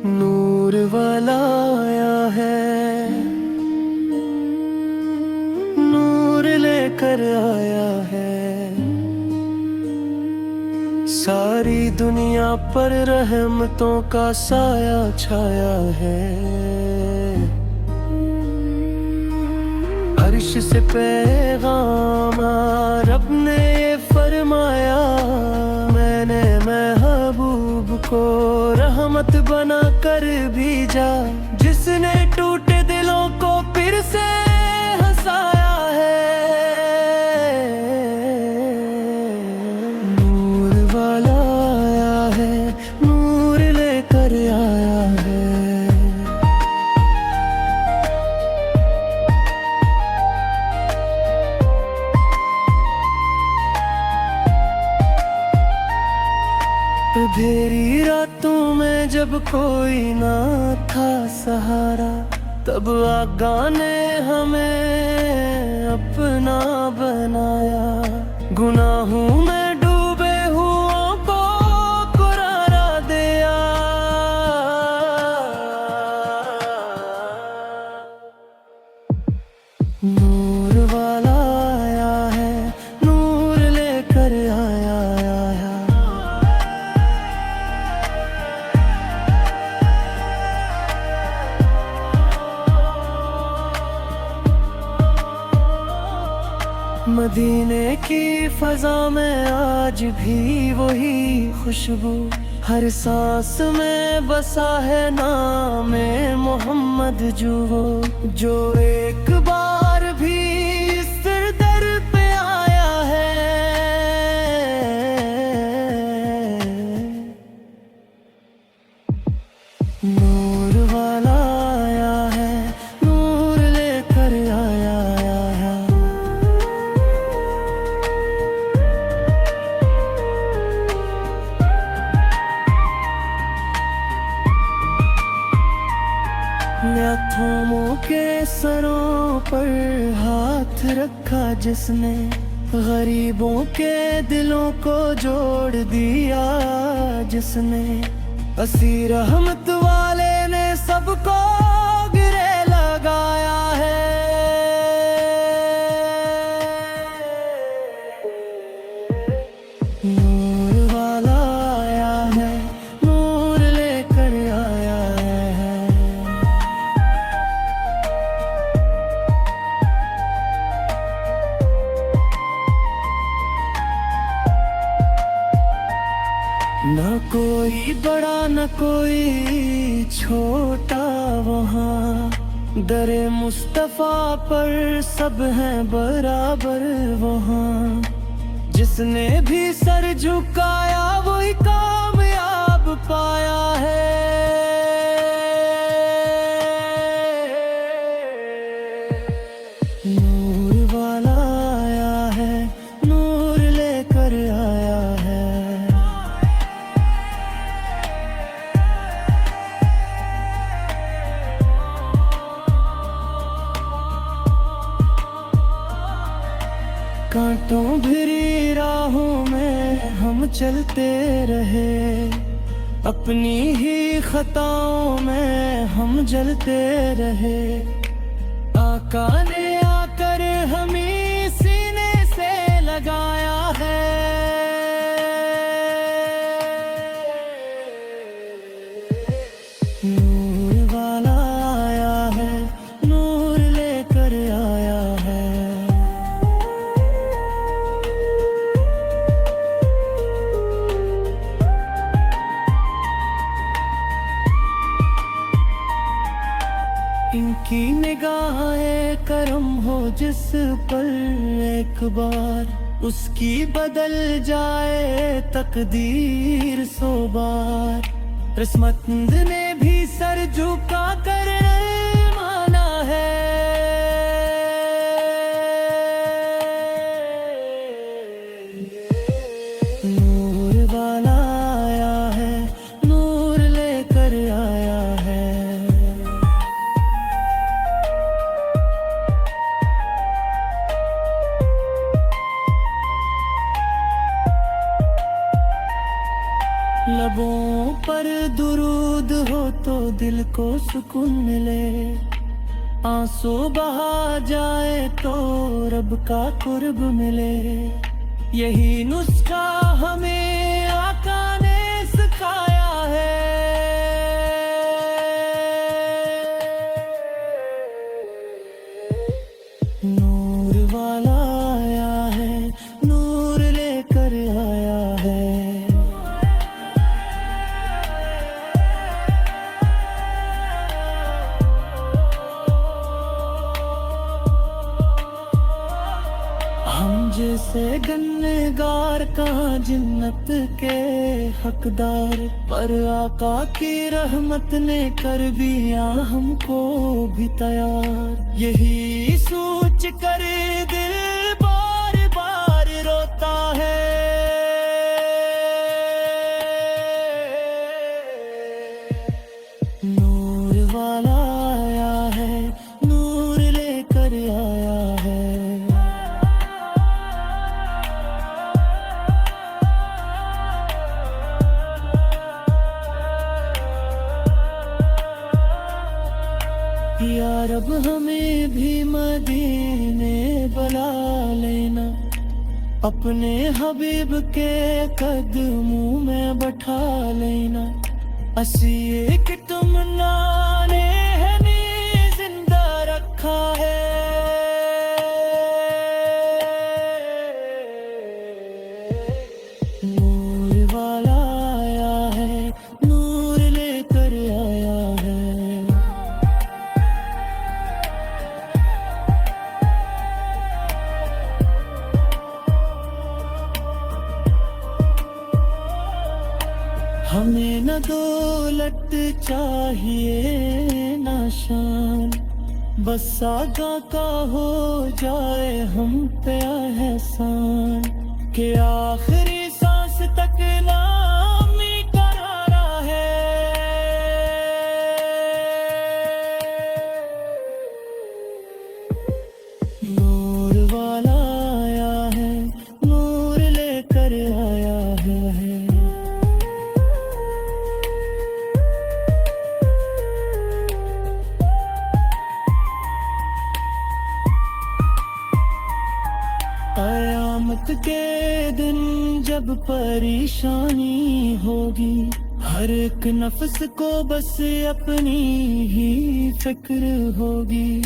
नूर वाला आया है, नूर लेकर आया है, सारी दुनिया पर रहमतों का साया छाया है। अर्श से पैगाम रब ने ये फरमाया, मैंने महबूब को रहमत बना कर भेजा, जिसने टूटे दिलों को फिर से हंसाया है। नूर वाला आया है, नूर लेकर आया है। अंधेरी रातों में जब कोई ना था सहारा, तब आका ने हमें अपना बनाया। गुनाहों में डूबे हुओं को कुरारा दिया। नूर वाला आया है, नूर लेकर आया है। मदीने की फजा में आज भी वही खुशबू, हर सांस में बसा है नाम मोहम्मद जो एक बार भी इस दर पे आया है। नूर वाला आया है, नूर लेकर आया है। थोमों के सरों पर हाथ रखा जिसने, गरीबों के दिलों को जोड़ दिया जिसने, असी रहमत वाले ने सबको गिरे लगाया है। नूर वाला आया है, नूर लेकर आया है। न कोई बड़ा न कोई छोटा वहाँ, दरे मुस्तफा पर सब हैं बराबर वहाँ। जिसने भी सर झुकाया वही कामयाब पाया है। नूर वाला आया है, नूर लेकर आया है। कांटों भरी राहों में हम चलते रहे, अपनी ही खताओं में हम जलते रहे। आका ने आकर हमें सीने से लगाया है। नूर वाला आया है, नूर लेकर आया है। इनकी निगाहें करम हो जिस पर एक बार, उसकी बदल जाए तकदीर 100 बार। किस्मतमंद ने भी सर झुका कर माना है। नूर वाला आया है, नूर लेकर आया है। याद हो तो दिल को सुकून मिले, आंसू बहा जाए तो रब का कुर्ब मिले। यही नुस्खा हमें आका ने सिखाया है। नूर वाला आया है, नूर लेकर आया है। हम जैसे गन्नेगार कहाँ जन्नत के हकदार, पर आका की रहमत ने कर दिया हमको भी तैयार। यही सोच कर दिल बार बार रोता है। नूर वाला आया है, नूर लेकर आया है। या रब हमें भी मदीने बुला लेना, अपने हबीब के कदमों में बैठा लेना। असी एक तुमना ने है नी जिंदा रखा है। नूर वाला आया है, नूर लेकर आया है। हमें न दौलत चाहिए न शान, बस आका का हो जाए हम पे एहसान। के आखिरी सांस तक नाम ही करारा है। नूर वाला आया है, नूर लेकर आया है। क़यामत के दिन जब परेशानी होगी, हर एक नफ्स को बस अपनी ही फिक्र होगी।